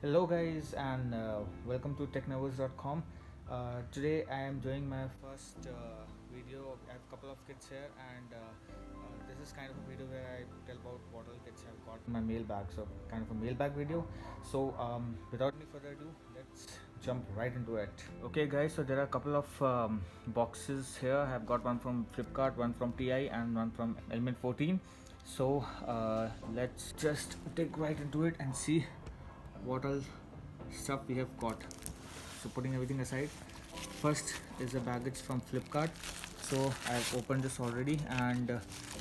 Hello guys, and welcome to technovers.com. Today I am doing my first video. I have a couple of kits here, and this is kind of a video where I tell about what all kits I've got in my mailbag. So kind of a mailbag video. So without any further ado, let's jump right into it. Okay guys, so there are a couple of boxes here. I've got one from Flipkart, one from TI, and one from Msp430. So let's just dig right into it and see what all stuff we have got. So putting everything aside, first is the baggage from Flipkart. So I have opened this already, and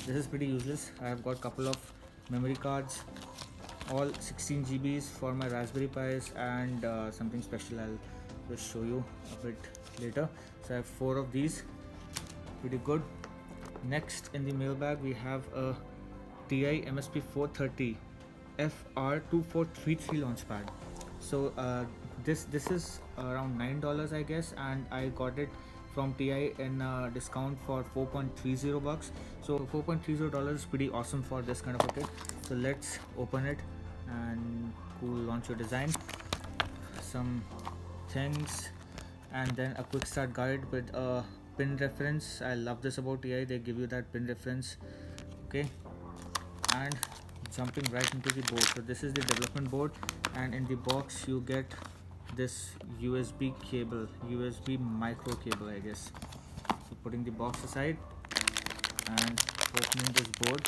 this is pretty useless. I have got a couple of memory cards, all 16 GBs for my Raspberry Pis, and something special I'll just show you a bit later. So I have 4 of these, pretty good. Next in the mailbag we have a TI Msp430 FR2433 Launchpad. So this is around $9 I guess, and I got it from TI in discount for $4.30. So $4.30 is pretty awesome for this kind of a kit. So let's open it and cool launch your design, some things, and then a quick start guide with a pin reference. I love this about TI, they give you that pin reference. Okay, and jumping right into the board. So this is the development board, and in the box you get this USB cable, USB micro cable I guess. So putting the box aside and opening this board.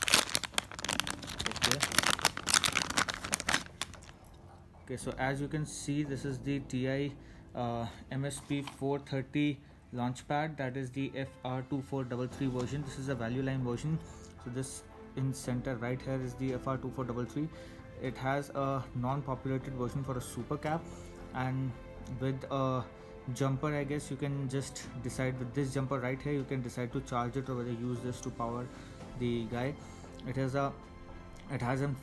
Okay, so as you can see, this is the TI Msp430 Launchpad, that is the FR2433 version. This is a value line version. So this in center right here is the FR2433. It has a non-populated version for a super cap, and with a jumper I guess you can just decide. With this jumper right here you can decide to charge it or whether use this to power the guy. It has a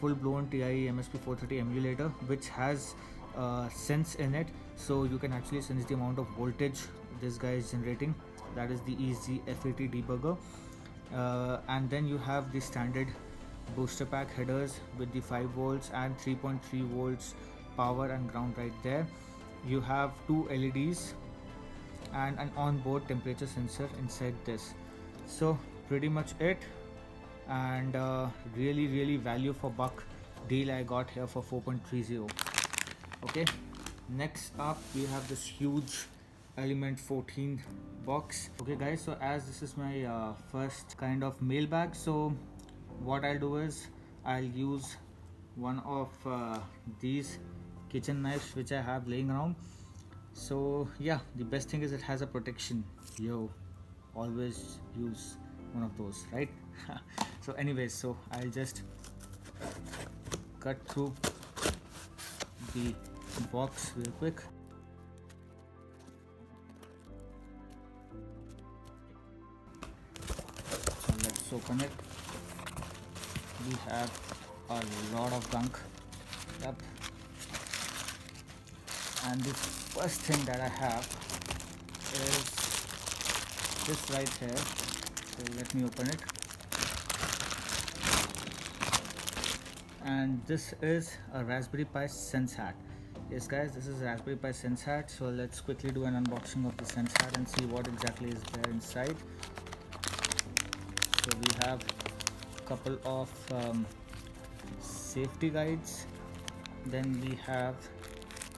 full-blown TI Msp430 emulator which has sense in it, so you can actually sense the amount of voltage this guy is generating. That is the easy FAT debugger. And then you have the standard booster pack headers with the 5 volts and 3.3 volts power and ground right there. You have 2 LEDs and an onboard temperature sensor inside this. So pretty much it, and really value for buck deal I got here for 4.30. Okay, next up we have this huge Element 14 box. Okay guys, so as this is my first kind of mailbag, so what I'll do is I'll use one of these kitchen knives which I have laying around. So yeah, the best thing is it has a protection. Yo, always use one of those, right? So anyways, so I'll just cut through the box real quick. Let's open it. We have a lot of gunk. Yep. And the first thing that I have is this right here. So let me open it. And this is a Raspberry Pi Sense Hat. Yes guys, this is a Raspberry Pi Sense Hat. So let's quickly do an unboxing of the Sense Hat and see what exactly is there inside. So we have a couple of safety guides, then we have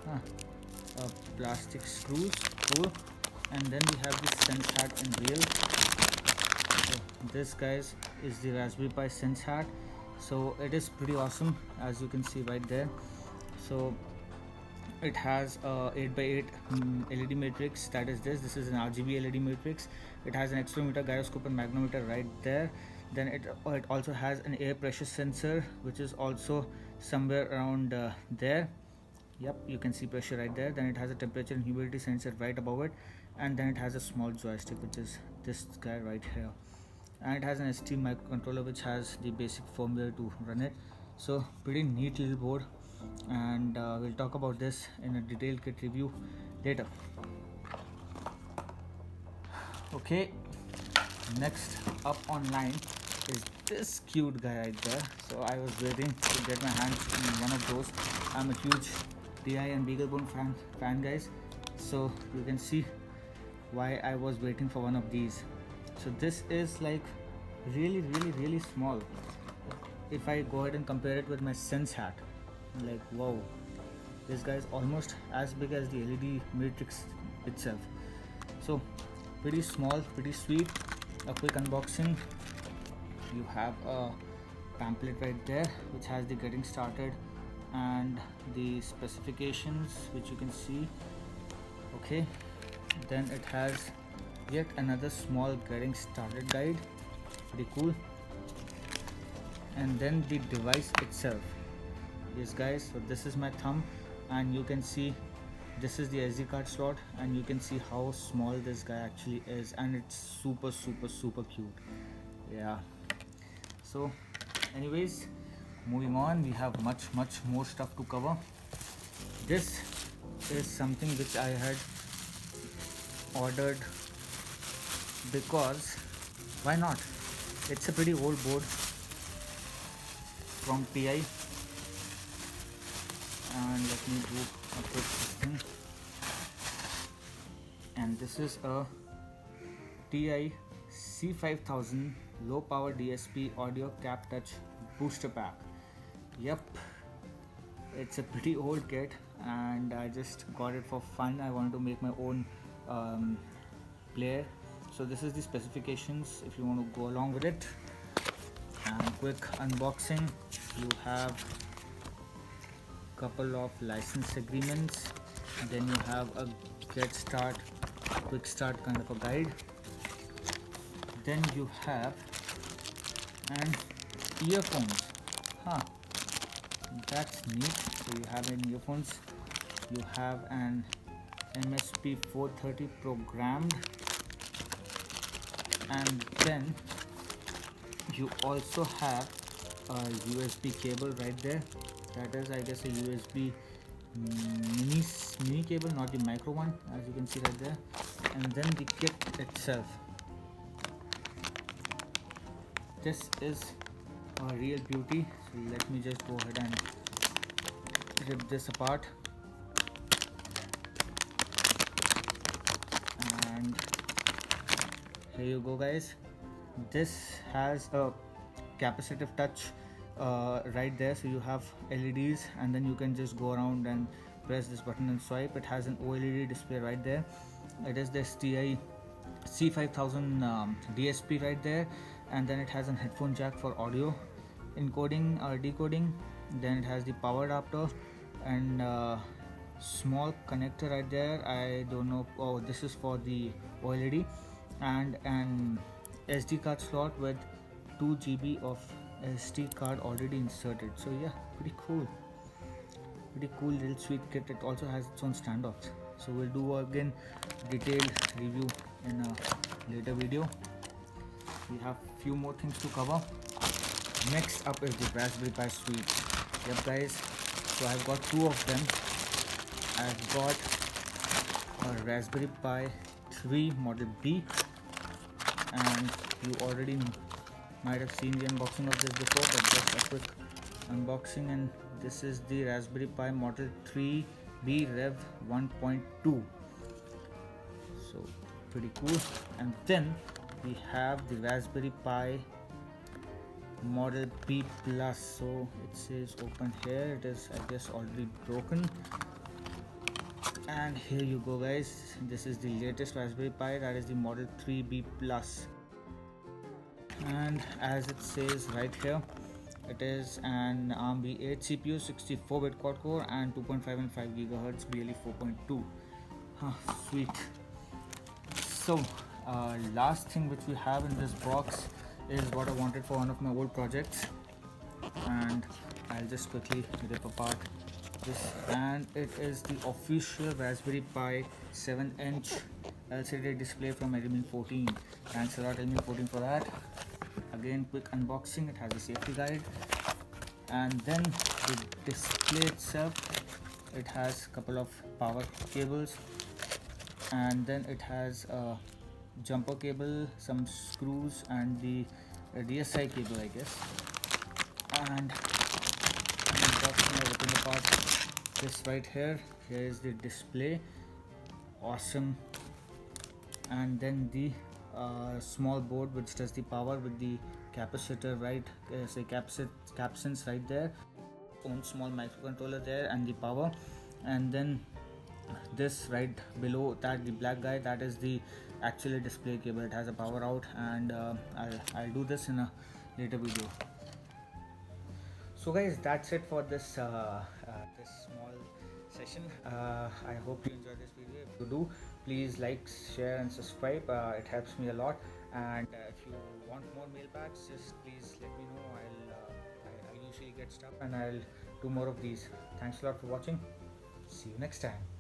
a plastic screws, cool, and then we have the Sense Hat in real. So this guys is the Raspberry Pi Sense Hat. So it is pretty awesome, as you can see right there. So it has a 8x8 LED matrix, that is this is an RGB LED matrix. It has an accelerometer, gyroscope and magnometer right there. Then it also has an air pressure sensor which is also somewhere around there. Yep, you can see pressure right there. Then it has a temperature and humidity sensor right above it, and then it has a small joystick which is this guy right here, and it has an ST microcontroller which has the basic firmware to run it. So pretty neat little board, and we'll talk about this in a detailed kit review later. Okay, next up online is this cute guy right there. So I was waiting to get my hands on one of those. I'm a huge TI and Beaglebone fan guys. So you can see why I was waiting for one of these. So this is like really small. If I go ahead and compare it with my Sense hat, like wow, this guy is almost as big as the LED matrix itself. So pretty small, pretty sweet. A quick unboxing. You have a pamphlet right there which has the getting started and the specifications, which you can see. Okay, then it has yet another small getting started guide, pretty cool. And then the device itself. Yes guys, so this is my thumb, and you can see this is the SD card slot, and you can see how small this guy actually is, and it's super cute. Yeah, so anyways, moving on, we have much more stuff to cover. This is something which I had ordered because why not? It's a pretty old board from TI, and let me do a quick thing. And this is a TI C5000 low power DSP audio cap touch booster pack. Yep, it's a pretty old kit and I just got it for fun. I wanted to make my own player. So this is the specifications if you want to go along with it. And quick unboxing, you have couple of license agreements, then you have a get start, quick start kind of a guide, then you have an earphones. That's neat. So you have an earphones, you have an Msp430 programmed, and then you also have a USB cable right there. That is, I guess, a USB mini cable, not the micro one, as you can see right there. And then the kit itself. This is a real beauty. So let me just go ahead and rip this apart. And here you go guys. This has a capacitive touch right there, so you have LEDs, and then you can just go around and press this button and swipe. It has an OLED display right there. It is this TI C5000 DSP right there, and then it has a headphone jack for audio encoding or decoding. Then it has the power adapter and small connector right there. I don't know. Oh, this is for the OLED, and an SD card slot with 2 GB of SD card already inserted. So yeah, pretty cool little sweet kit. It also has its own standoffs, so we'll do again detailed review in a later video. We have few more things to cover. Next up is the Raspberry Pi suite. Yep guys, so I've got two of them. I've got a Raspberry Pi 3 model B, and you already might have seen the unboxing of this before, but just a quick unboxing. And this is the Raspberry Pi Model 3B Rev 1.2. So pretty cool. And then we have the Raspberry Pi Model B Plus. So it says open here. It is, I guess, already broken. And here you go guys, this is the latest Raspberry Pi, that is the Model 3B Plus. And as it says right here, it is an ARM V8 CPU, 64-bit quad core, and 2.5 and 5 GHz BLE 4.2. Sweet. So last thing which we have in this box is what I wanted for one of my old projects, and I'll just quickly rip apart this. And it is the official Raspberry Pi 7-inch LCD display from Element 14. Thanks a lot Element 14 for that. Again, quick unboxing. It has a safety guide, and then the display itself, it has a couple of power cables, and then it has a jumper cable, some screws, and the DSI cable, I guess. And unboxing, I open the part. this right here. Here is the display, awesome. And then the small board which does the power with the capacitor, right? Say capsins right there, own small microcontroller there, and the power. And then this right below that, the black guy, that is the actual display cable. It has a power out, and I'll do this in a later video. So guys, that's it for this this small session. I hope you enjoyed this video. If you do, please like, share and subscribe. It helps me a lot. And if you want more mailbags, just please let me know. I usually get stuff and I'll do more of these. Thanks a lot for watching. See you next time.